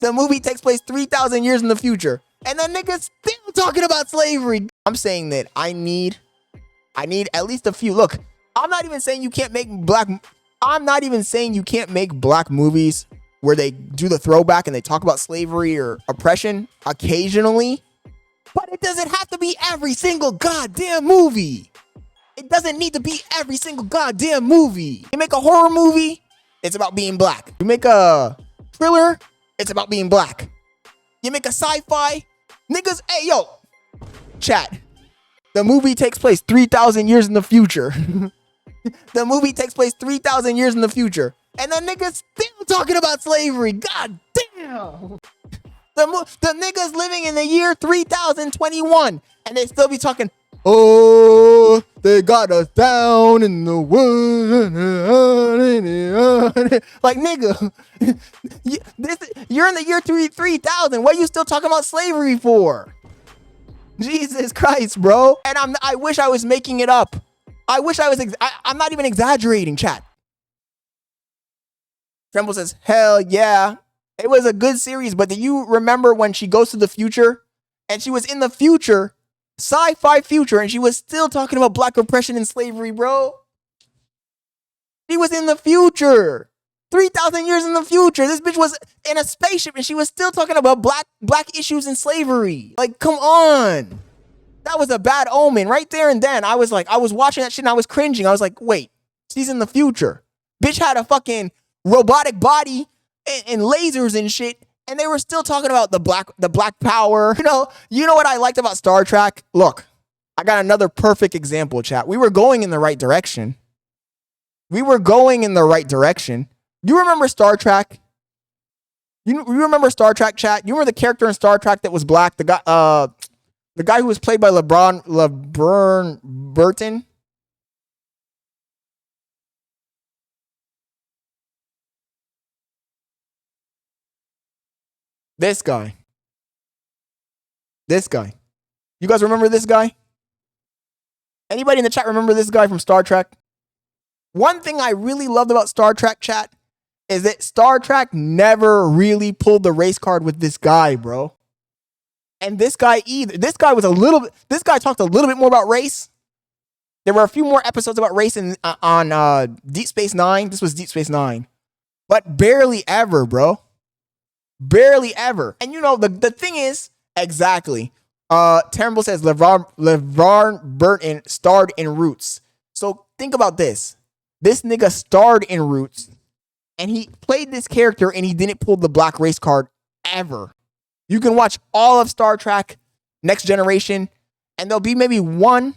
The movie takes place 3,000 years in the future. And then niggas still talking about slavery. I'm saying that I need at least a few. Look, I'm not even saying you can't make black movies where they do the throwback and they talk about slavery or oppression occasionally. But it doesn't have to be every single goddamn movie. It doesn't need to be every single goddamn movie. You make a horror movie, it's about being black. You make a thriller, it's about being black. You make a sci-fi, niggas, hey, yo, chat. The movie takes place 3,000 years in the future. The movie takes place 3,000 years in the future. And the niggas still talking about slavery. God damn. The niggas living in the year 3021. And they still be talking, oh, they got us down in the woods. Like, nigga, you're in the year 3000. What are you still talking about slavery for? Jesus Christ, bro. And I wish I was making it up. I'm not even exaggerating, chat. Tremble says, hell yeah. It was a good series, but do you remember when she goes to the future? And she was in the future, sci-fi future, and she was still talking about black oppression and slavery, bro. She was in the future. 3,000 years in the future. This bitch was in a spaceship and she was still talking about black issues and slavery. Like, come on. That was a bad omen right there and then. I was watching that shit and I was cringing. I was like, wait, she's in the future. Bitch had a fucking robotic body and lasers and shit. And they were still talking about the black power. You know what I liked about Star Trek? Look, I got another perfect example, chat. We were going in the right direction. You remember Star Trek? You remember Star Trek, chat? You remember the character in Star Trek that was black? The guy who was played by LeBron Burton? This guy. You guys remember this guy? Anybody in the chat remember this guy from Star Trek? One thing I really loved about Star Trek, chat, is that Star Trek never really pulled the race card with this guy, bro. And this guy either. This guy talked a little bit more about race. There were a few more episodes about race on Deep Space Nine. This was Deep Space Nine. But barely ever, bro. Barely ever. And the thing is, exactly. Terrible says LeVar Burton starred in Roots. So think about this. This nigga starred in Roots, and he played this character, and he didn't pull the black race card ever. You can watch all of Star Trek Next Generation, and there'll be maybe 1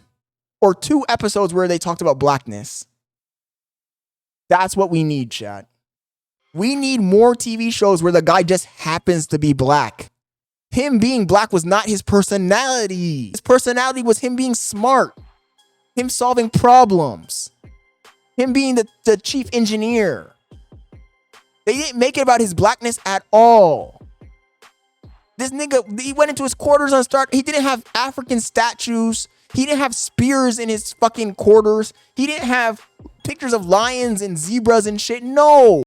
or 2 episodes where they talked about blackness. That's what we need, chat. We need more TV shows where the guy just happens to be black. Him being black was not his personality. His personality was him being smart, him solving problems, him being the chief engineer. They didn't make it about his blackness at all. This nigga, he went into his quarters on Star. He didn't have African statues. He didn't have spears in his fucking quarters. He didn't have pictures of lions and zebras and shit. No.